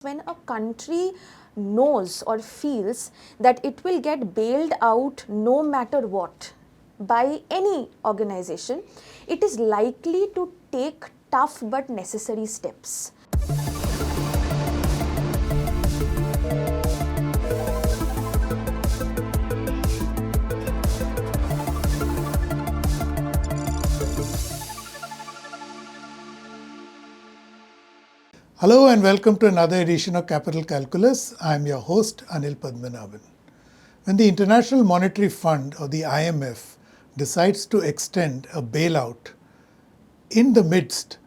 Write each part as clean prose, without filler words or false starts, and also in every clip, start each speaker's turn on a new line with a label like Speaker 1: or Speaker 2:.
Speaker 1: When a country knows or feels that it will get bailed out no matter what by any organization, it is likely to take tough but necessary steps.
Speaker 2: Hello and welcome to another edition of Capital Calculus. I am your host Anil Padmanabhan. When the International Monetary Fund or the IMF decides to extend a bailout in the midst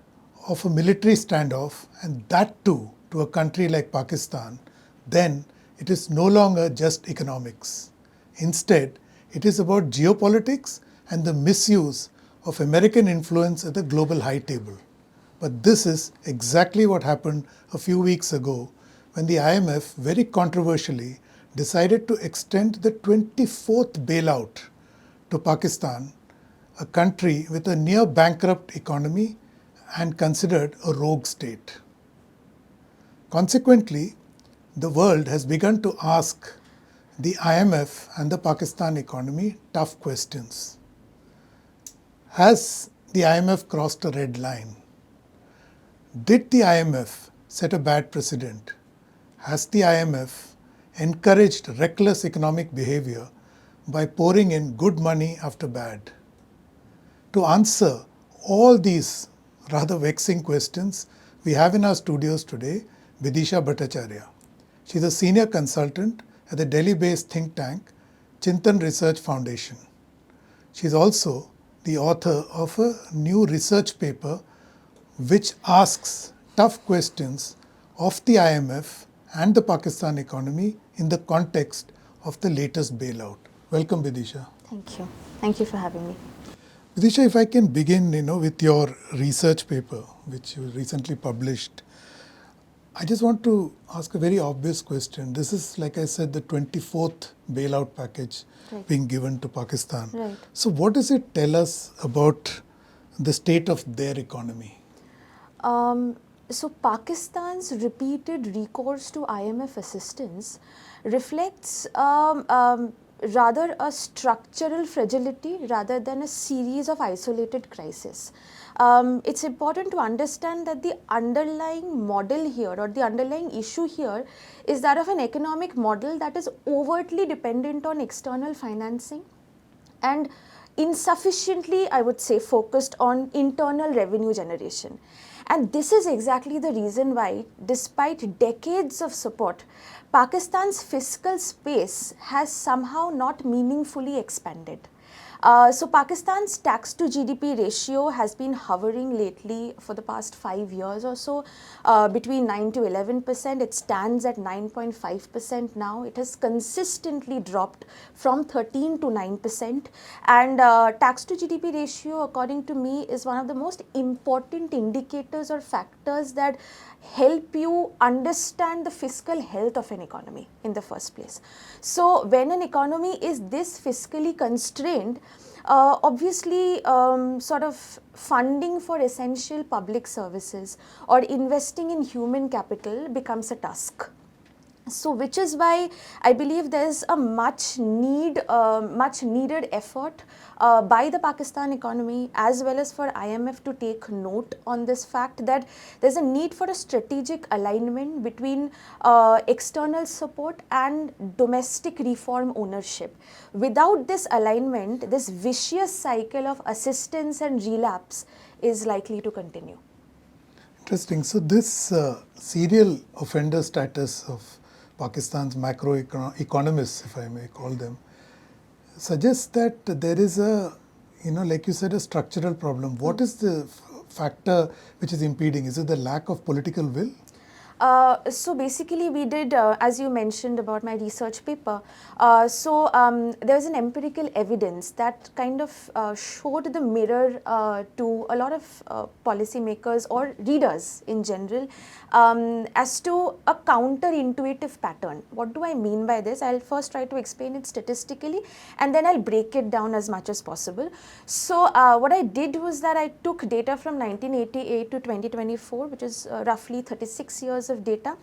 Speaker 2: of a military standoff, and that too to a country like Pakistan, then it is no longer just economics. Instead, it is about geopolitics and the misuse of American influence at the global high table. But this is exactly what happened a few weeks ago when the IMF very controversially decided to extend the 24th bailout to Pakistan, a country with a near bankrupt economy and considered a rogue state. Consequently, the world has begun to ask the IMF and the Pakistan economy tough questions. Has the IMF crossed a red line? Did the IMF set a bad precedent? Has the IMF encouraged reckless economic behavior by pouring in good money after bad? To answer all these rather vexing questions, we have in our studios today Bidisha Bhattacharya. She is a senior consultant at the Delhi-based think tank Chintan Research Foundation. She is also the author of a new research paper which asks tough questions of the IMF and the Pakistan economy in the context of the latest bailout. Welcome, Bidisha.
Speaker 1: Thank you. Thank you for having me.
Speaker 2: Bidisha, if I can begin, with your research paper, which you recently published, I just want to ask a very obvious question. This is, like I said, the 24th bailout package being given to Pakistan.
Speaker 1: Right.
Speaker 2: So what does it tell us about the state of their economy?
Speaker 1: So Pakistan's repeated recourse to IMF assistance reflects rather a structural fragility rather than a series of isolated crises. It's important to understand that the underlying model here or the underlying issue here is that of an economic model that is overtly dependent on external financing and insufficiently, I would say, focused on internal revenue generation. And this is exactly the reason why, despite decades of support, Pakistan's fiscal space has somehow not meaningfully expanded. So Pakistan's tax to GDP ratio has been hovering lately for the past 5 years or so, between 9 to 11%. It stands at 9.5% now. It has consistently dropped from 13 to 9%. And tax to GDP ratio, according to me, is one of the most important indicators or factors that help you understand the fiscal health of an economy in the first place. So when an economy is this fiscally constrained, obviously sort of funding for essential public services or investing in human capital becomes a task. So which is why I believe there is a much needed effort by the Pakistan economy as well as for IMF to take note on this fact that there's a need for a strategic alignment between external support and domestic reform ownership. Without this alignment, this vicious cycle of assistance and relapse is likely to continue.
Speaker 2: Interesting. So this serial offender status of Pakistan's macroeconomists, if I may call them, suggests that there is a, like you said, a structural problem. What is the factor which is impeding? Is it the lack of political will?
Speaker 1: So basically we did, as you mentioned about my research paper, there was an empirical evidence that kind of showed the mirror to a lot of policymakers or readers in general as to a counterintuitive pattern. What do I mean by this? I'll first try to explain it statistically and then I'll break it down as much as possible. So what I did was that I took data from 1988 to 2024, which is roughly 36 years of data,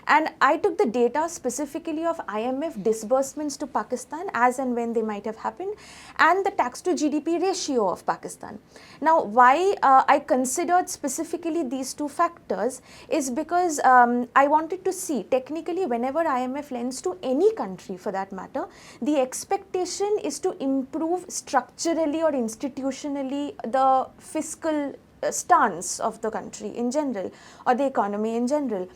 Speaker 1: and I took the data specifically of IMF disbursements to Pakistan as and when they might have happened, and the tax to GDP ratio of Pakistan. Now, why I considered specifically these two factors is because I wanted to see technically whenever IMF lends to any country for that matter, the expectation is to improve structurally or institutionally the fiscal stance of the country in general or the economy in general.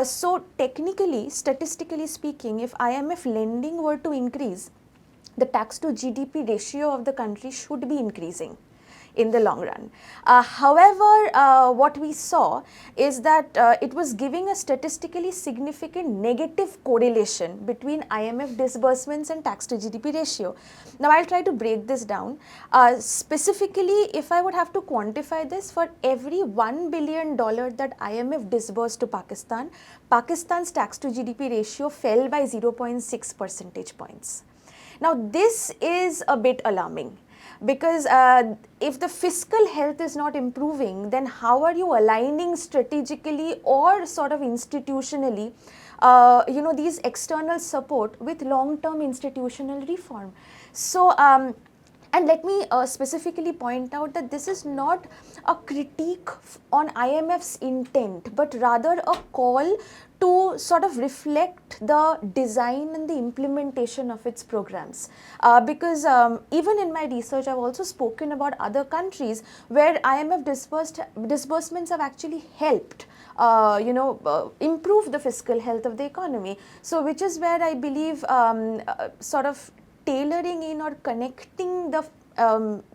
Speaker 1: So technically, statistically speaking, if IMF lending were to increase, the tax to GDP ratio of the country should be increasing in the long run. However, what we saw is that it was giving a statistically significant negative correlation between IMF disbursements and tax to GDP ratio. Now, I'll try to break this down. Specifically, if I would have to quantify this, for every $1 billion that IMF disbursed to Pakistan, Pakistan's tax to GDP ratio fell by 0.6 percentage points. Now, this is a bit alarming, because if the fiscal health is not improving, then how are you aligning strategically or sort of institutionally these external support with long-term institutional reform? So, and let me specifically point out that this is not a critique on IMF's intent, but rather a call to sort of reflect the design and the implementation of its programs. Because even in my research, I've also spoken about other countries where IMF disbursements have actually helped improve the fiscal health of the economy. So, which is where I believe sort of tailoring in or connecting the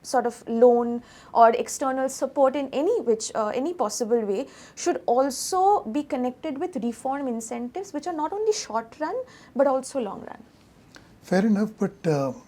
Speaker 1: sort of loan or external support in any possible way should also be connected with reform incentives, which are not only short run but also long run.
Speaker 2: Fair enough, but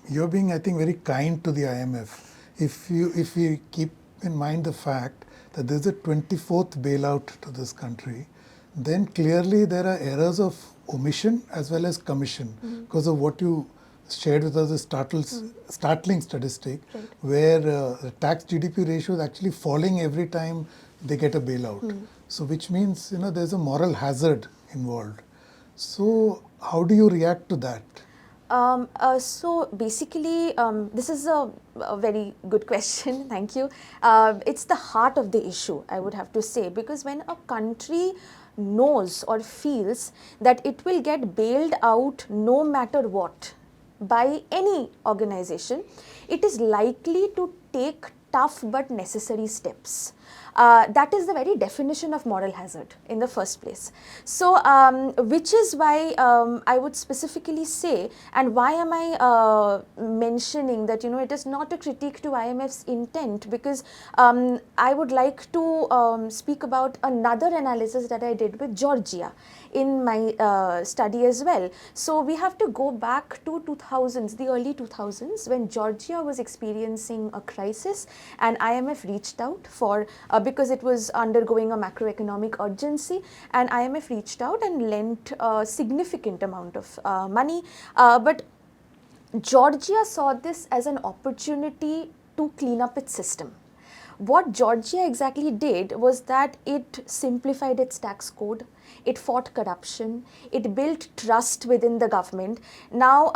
Speaker 2: you're being, I think, very kind to the IMF. If we keep in mind the fact that this is a 24th bailout to this country, then clearly there are errors of omission as well as commission because of what you shared with us a startling statistic, right, where the tax GDP ratio is actually falling every time they get a bailout. So which means, there's a moral hazard involved. So how do you react to that?
Speaker 1: So basically, this is a very good question, thank you. It's the heart of the issue, I would have to say, because when a country knows or feels that it will get bailed out no matter what by any organization, it is likely to take tough but necessary steps. That is the very definition of moral hazard in the first place. So, which is why I would specifically say, and why am I mentioning that, it is not a critique to IMF's intent, because I would like to speak about another analysis that I did with Georgia in my study as well. So, we have to go back to 2000s, the early 2000s, when Georgia was experiencing a crisis, and IMF reached out for because it was undergoing a macroeconomic urgency, and IMF reached out and lent a significant amount of money. But Georgia saw this as an opportunity to clean up its system. What Georgia exactly did was that it simplified its tax code, it fought corruption, it built trust within the government. Now,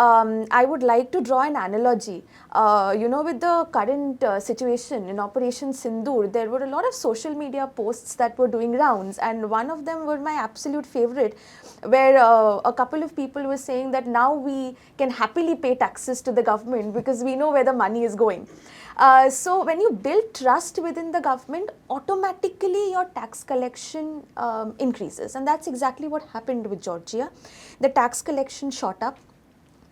Speaker 1: I would like to draw an analogy. With the current situation in Operation Sindoor, there were a lot of social media posts that were doing rounds, and one of them were my absolute favorite, where a couple of people were saying that now we can happily pay taxes to the government because we know where the money is going. So when you build trust within the government, automatically your tax collection increases, and that's exactly what happened with Georgia. The tax collection shot up,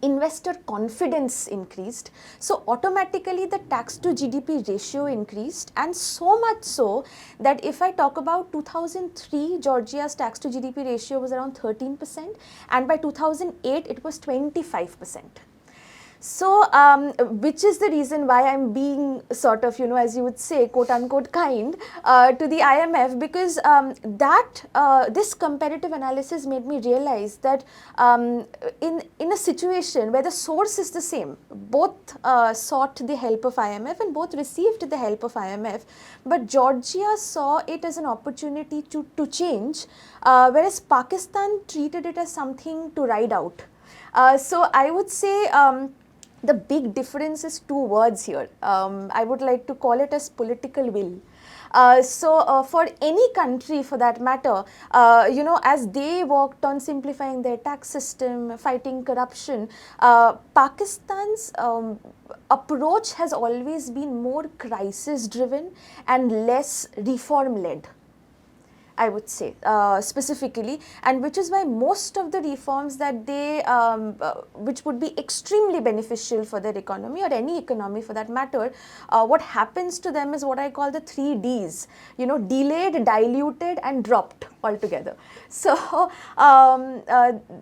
Speaker 1: investor confidence increased, so automatically the tax to GDP ratio increased, and so much so that if I talk about 2003, Georgia's tax to GDP ratio was around 13%, and by 2008 it was 25%. So, which is the reason why I'm being sort of, as you would say, quote unquote, kind to the IMF, because this comparative analysis made me realize that in a situation where the source is the same, both sought the help of IMF and both received the help of IMF, but Georgia saw it as an opportunity to change, whereas Pakistan treated it as something to ride out. So I would say the big difference is two words here. I would like to call it as political will. So for any country for that matter, as they worked on simplifying their tax system, fighting corruption, Pakistan's approach has always been more crisis driven and less reform led, I would say, specifically, and which is why most of the reforms that they, which would be extremely beneficial for their economy or any economy for that matter, what happens to them is what I call the 3 Ds, delayed, diluted and dropped altogether. So,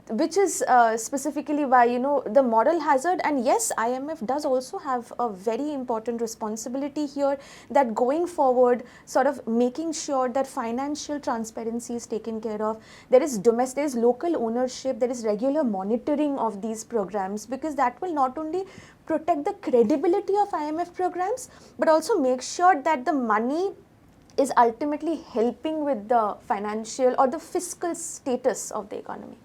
Speaker 1: which is specifically why, the moral hazard, and yes, IMF does also have a very important responsibility here, that going forward, sort of making sure that financial transparency is taken care of. There is local ownership, there is regular monitoring of these programs, because that will not only protect the credibility of IMF programs, but also make sure that the money is ultimately helping with the financial or the fiscal status of the economy.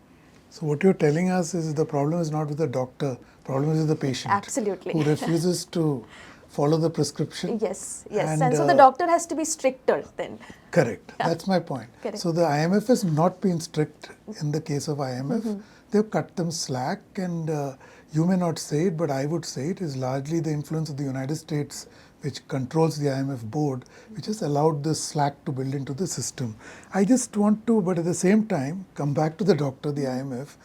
Speaker 2: So what you're telling us is the problem is not with the doctor, problem is with the patient.
Speaker 1: Absolutely.
Speaker 2: Who refuses to follow the prescription.
Speaker 1: Yes. And so the doctor has to be stricter then.
Speaker 2: Correct. Yeah. That's my point.
Speaker 1: Correct.
Speaker 2: So the IMF has not been strict in the case of IMF. They've cut them slack, and you may not say it, but I would say it is largely the influence of the United States, which controls the IMF board, which has allowed this slack to build into the system. I just want to, but at the same time, come back to the doctor, the IMF.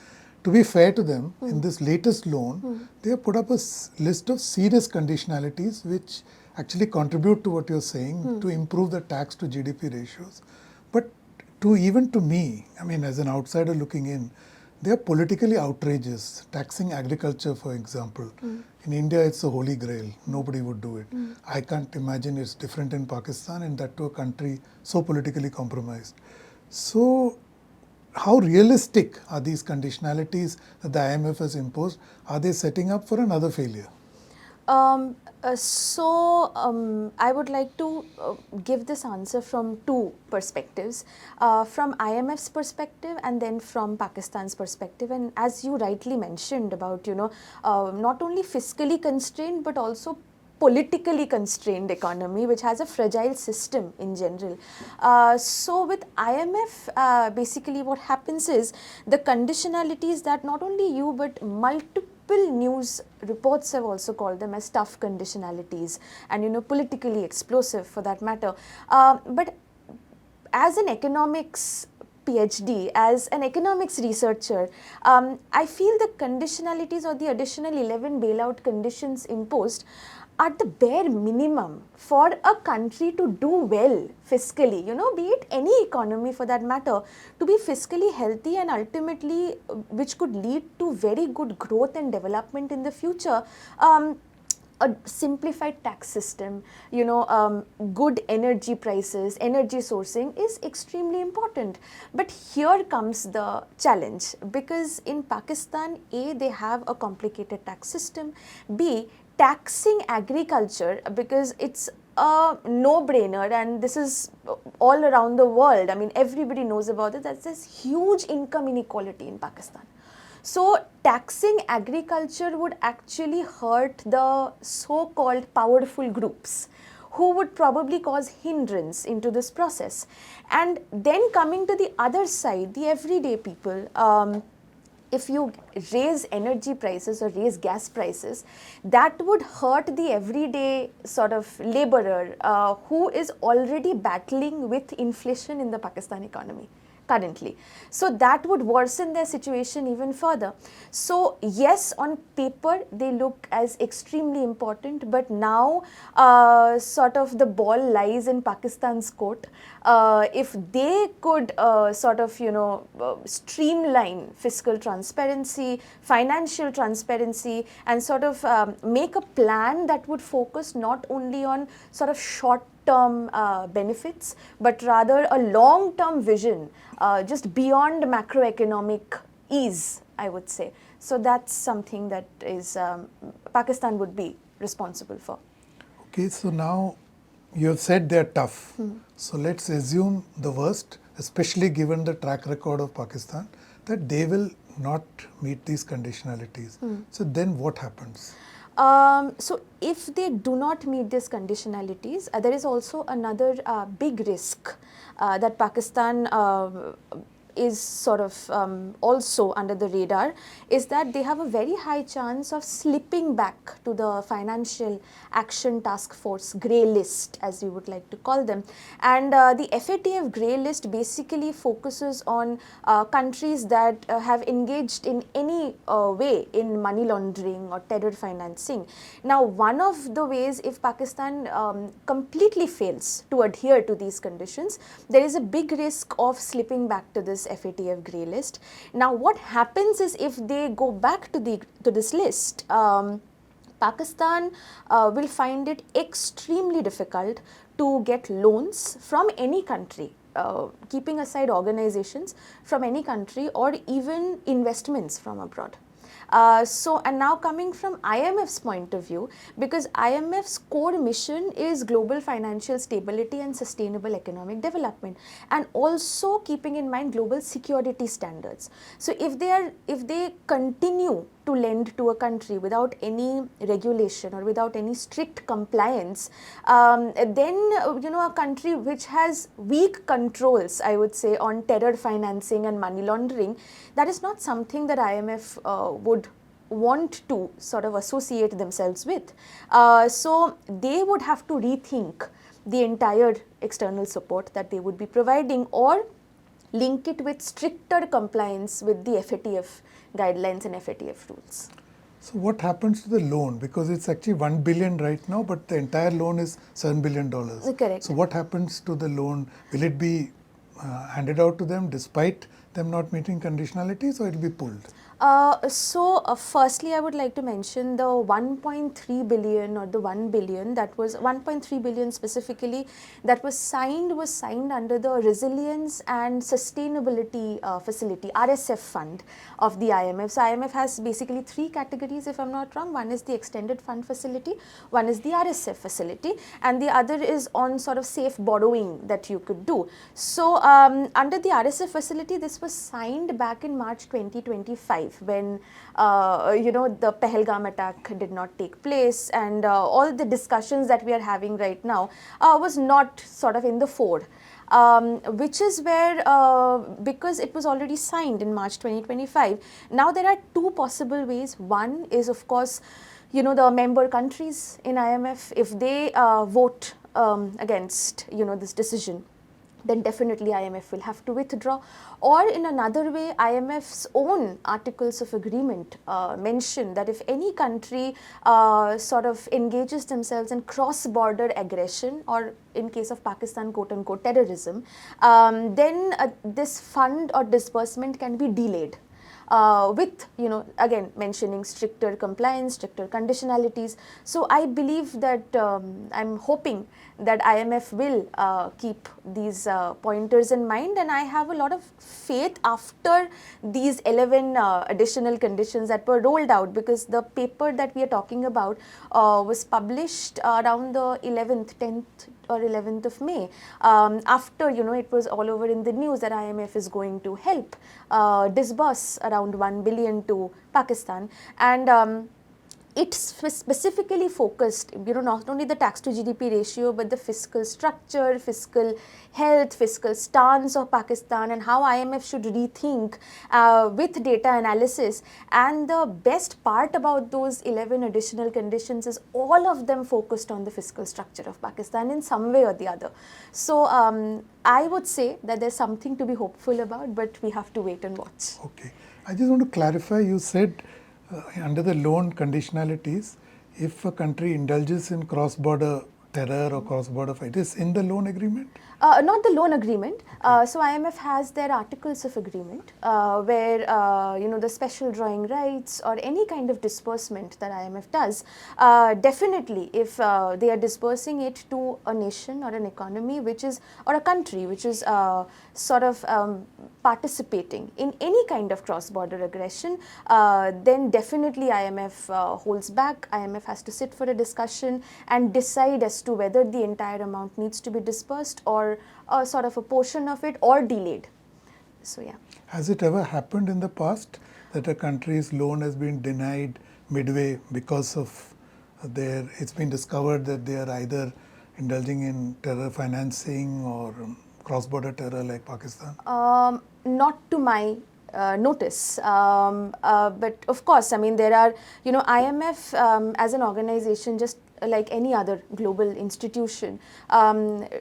Speaker 2: To be fair to them, in this latest loan, they have put up a list of serious conditionalities which actually contribute to what you're saying, to improve the tax to GDP ratios. But even to me, I mean, as an outsider looking in, they are politically outrageous. Taxing agriculture, for example. In India, it's a holy grail. Nobody would do it. I can't imagine it's different in Pakistan, and that to a country so politically compromised. So, how realistic are these conditionalities that the IMF has imposed? Are they setting up for another failure?
Speaker 1: I would like to give this answer from two perspectives, from IMF's perspective and then from Pakistan's perspective. And as you rightly mentioned about, not only fiscally constrained but also politically constrained economy, which has a fragile system in general. So with IMF, basically what happens is the conditionalities that not only you but multiple news reports have also called them as tough conditionalities and politically explosive for that matter. But as an economics PhD, as an economics researcher, I feel the conditionalities or the additional 11 bailout conditions imposed are the bare minimum for a country to do well fiscally, be it any economy for that matter, to be fiscally healthy and ultimately which could lead to very good growth and development in the future. A simplified tax system, good energy prices, energy sourcing is extremely important. But here comes the challenge, because in Pakistan, A, they have a complicated tax system, B, taxing agriculture, because it's a no-brainer, and this is all around the world. I mean, everybody knows about it. There's huge income inequality in Pakistan. So, taxing agriculture would actually hurt the so-called powerful groups who would probably cause hindrance into this process. And then coming to the other side, the everyday people, if you raise energy prices or raise gas prices, that would hurt the everyday sort of laborer who is already battling with inflation in the Pakistan economy. currently. So that would worsen their situation even further. So yes, on paper they look as extremely important, but now sort of the ball lies in Pakistan's court. If they could sort of streamline fiscal transparency, financial transparency, and sort of make a plan that would focus not only on sort of short-term benefits, but rather a long-term vision, just beyond macroeconomic ease, I would say. So that's something that is Pakistan would be responsible for.
Speaker 2: Okay, so now you have said they are tough. So let's assume the worst, especially given the track record of Pakistan, that they will not meet these conditionalities. So then what happens?
Speaker 1: So if they do not meet these conditionalities, there is also another big risk that Pakistan is sort of also under the radar, is that they have a very high chance of slipping back to the Financial Action Task Force grey list, as we would like to call them. And the FATF grey list basically focuses on countries that have engaged in any way in money laundering or terror financing. Now, one of the ways, if Pakistan completely fails to adhere to these conditions, there is a big risk of slipping back to this FATF grey list. Now, what happens is, if they go back to this list, Pakistan will find it extremely difficult to get loans from any country, keeping aside organizations, from any country, or even investments from abroad. And now coming from IMF's point of view, because IMF's core mission is global financial stability and sustainable economic development, and also keeping in mind global security standards. So if they continue to lend to a country without any regulation or without any strict compliance, then a country which has weak controls, I would say, on terror financing and money laundering, that is not something that IMF would want to sort of associate themselves with. So they would have to rethink the entire external support that they would be providing, or link it with stricter compliance with the FATF guidelines and FATF rules.
Speaker 2: So what happens to the loan? Because it's actually 1 billion right now, but the entire loan is $7 billion.
Speaker 1: Correct.
Speaker 2: So what happens to the loan? Will it be handed out to them despite them not meeting conditionalities, or it will be pulled?
Speaker 1: Firstly, I would like to mention the 1.3 billion or the 1 billion, that was 1.3 billion specifically, that was signed under the Resilience and Sustainability Facility, RSF fund of the IMF. So IMF has basically three categories, if I'm not wrong. One is the extended fund facility, one is the RSF facility, and the other is on sort of safe borrowing that you could do. So under the RSF facility, this was signed back in March 2025, when the Pahalgam attack did not take place, and all the discussions that we are having right now was not sort of in the fore. Which is where, because it was already signed in March 2025, now there are two possible ways. One is, of course, the member countries in IMF, if they vote against this decision, then definitely IMF will have to withdraw. Or in another way, IMF's own articles of agreement mention that if any country sort of engages themselves in cross-border aggression, or in case of Pakistan, quote-unquote terrorism, then this fund or disbursement can be delayed. With, again, mentioning stricter compliance, stricter conditionalities. So I believe that, I'm hoping that IMF will keep these pointers in mind, and I have a lot of faith after these 11 additional conditions that were rolled out, because the paper that we are talking about was published around the 10th or 11th of May, after it was all over in the news that IMF is going to help disburse around 1 billion to Pakistan. And it specifically focused, not only the tax to GDP ratio, but the fiscal structure, fiscal health, fiscal stance of Pakistan, and how IMF should rethink with data analysis. And the best part about those 11 additional conditions is all of them focused on the fiscal structure of Pakistan in some way or the other. So I would say that there's something to be hopeful about, but we have to wait and watch.
Speaker 2: Okay. I just want to clarify, you said under the loan conditionalities, if a country indulges in cross-border terror or cross-border fight, is in the loan agreement?
Speaker 1: Not the loan agreement. So IMF has their articles of agreement where the special drawing rights or any kind of disbursement that IMF does, definitely if they are disbursing it to a nation or an economy or a country which is sort of participating in any kind of cross-border aggression, then definitely IMF holds back. IMF has to sit for a discussion and decide as to whether the entire amount needs to be disbursed or sort of a portion of it or delayed. So yeah.
Speaker 2: Has it ever happened in the past that a country's loan has been denied midway because of it's been discovered that they are either indulging in terror financing or cross-border terror like Pakistan?
Speaker 1: Not to my notice, but of course, I mean, there are, IMF as an organization, just like any other global institution,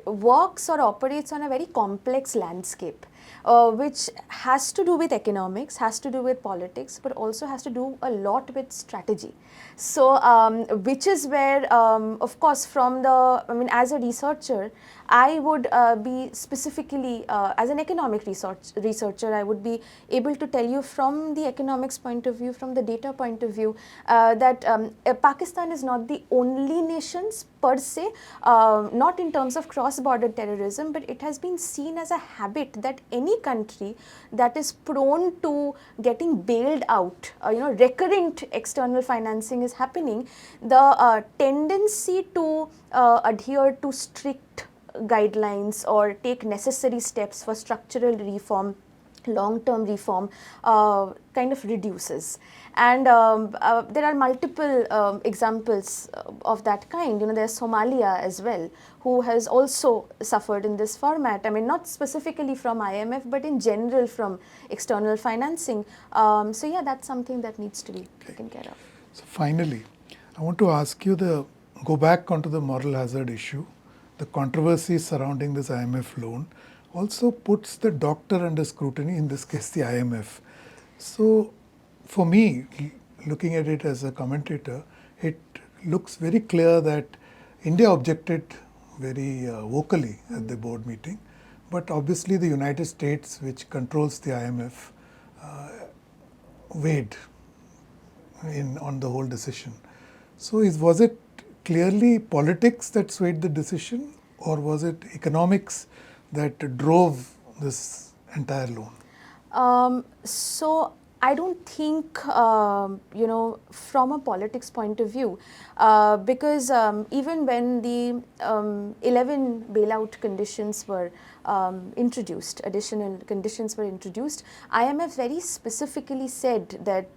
Speaker 1: works or operates on a very complex landscape, which has to do with economics, has to do with politics, but also has to do a lot with strategy. So, which is where, of course, as a researcher, I would be specifically, as an economic researcher, I would be able to tell you from the economics point of view, from the data point of view, that Pakistan is not the only nations per se, not in terms of cross-border terrorism, but it has been seen as a habit that any country that is prone to getting bailed out, recurrent external financing is happening, the tendency to adhere to strict guidelines or take necessary steps for structural reform, long-term reform, kind of reduces. And there are multiple examples of that kind. There's Somalia as well, who has also suffered in this format. I mean, not specifically from IMF, but in general from external financing. So yeah, that's something that needs to be taken care of.
Speaker 2: So finally, I want to ask you go back onto the moral hazard issue. The controversy surrounding this IMF loan also puts the doctor under scrutiny, in this case the IMF. So for me, looking at it as a commentator, it looks very clear that India objected very vocally at the board meeting, but obviously the United States, which controls the IMF, weighed in on the whole decision. So was it clearly politics that swayed the decision, or was it economics that drove this entire loan?
Speaker 1: So I don't think, from a politics point of view, because even when the 11 bailout conditions were introduced, additional conditions were introduced, IMF very specifically said that,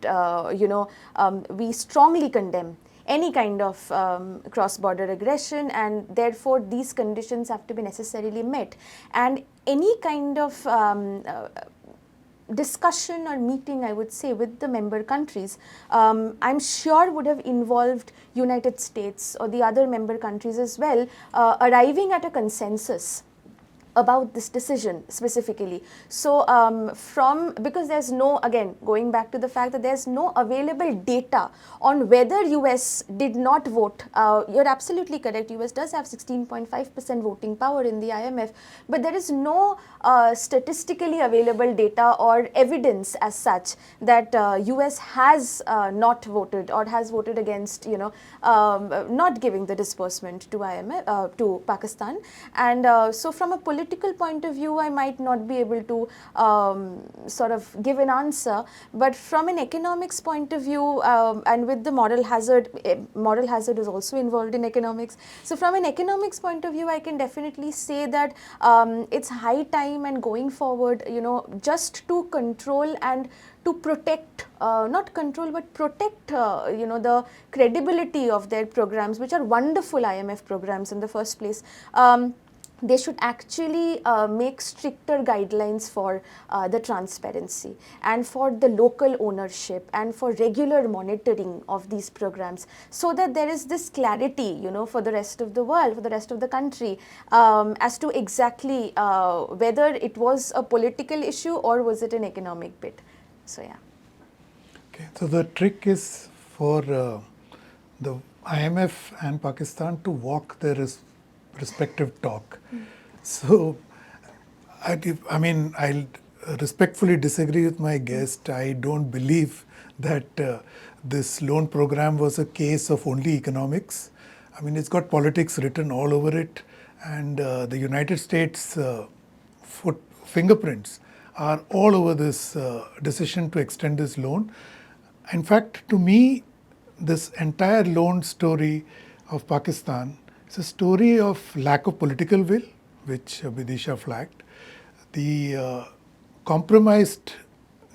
Speaker 1: we strongly condemn any kind of cross-border aggression, and therefore these conditions have to be necessarily met. And any kind of discussion or meeting, I would say, with the member countries, I'm sure would have involved United States or the other member countries as well, arriving at a consensus about this decision specifically. So because there's no, again, going back to the fact that there's no available data on whether US did not vote. You're absolutely correct, US does have 16.5% voting power in the IMF, but there is no statistically available data or evidence as such that US has not voted or has voted against, not giving the disbursement to IMF, to Pakistan. And so from a political point of view, I might not be able to sort of give an answer, but from an economics point of view, and with the moral hazard is also involved in economics. So from an economics point of view, I can definitely say that it's high time, and going forward, just to control and to protect, not control but protect, the credibility of their programs, which are wonderful IMF programs in the first place. They should actually make stricter guidelines for the transparency and for the local ownership and for regular monitoring of these programs, so that there is this clarity, for the rest of the world, for the rest of the country, as to exactly whether it was a political issue or was it an economic bid. So yeah.
Speaker 2: Okay, so the trick is for the IMF and Pakistan to walk their respective talk. So, I'll respectfully disagree with my guest. I don't believe that this loan program was a case of only economics. It's got politics written all over it, and the United States fingerprints are all over this decision to extend this loan. In fact, to me, this entire loan story of Pakistan is a story of lack of political will, which Bidisha flagged, the compromised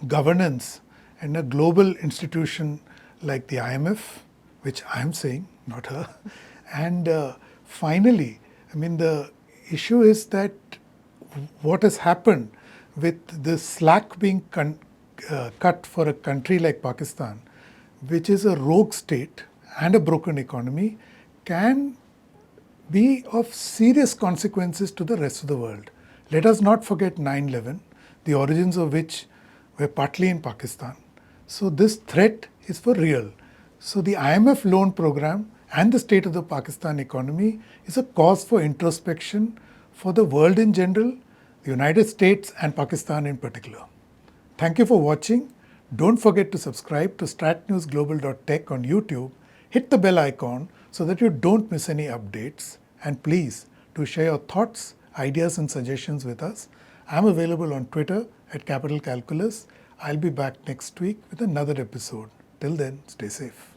Speaker 2: governance in a global institution like the IMF, which I'm saying, not her, and finally, the issue is that what has happened with the slack being cut for a country like Pakistan, which is a rogue state and a broken economy, can be of serious consequences to the rest of the world. Let us not forget 9/11, the origins of which were partly in Pakistan. So this threat is for real. So the IMF loan program and the state of the Pakistan economy is a cause for introspection for the world in general, the United States and Pakistan in particular. Thank you for watching. Don't forget to subscribe to StratNewsGlobal.Tech on YouTube. Hit the bell icon so that you don't miss any updates. And please do share your thoughts, ideas and suggestions with us. I'm available on Twitter @Capital Calculus. I'll be back next week with another episode. Till then, stay safe.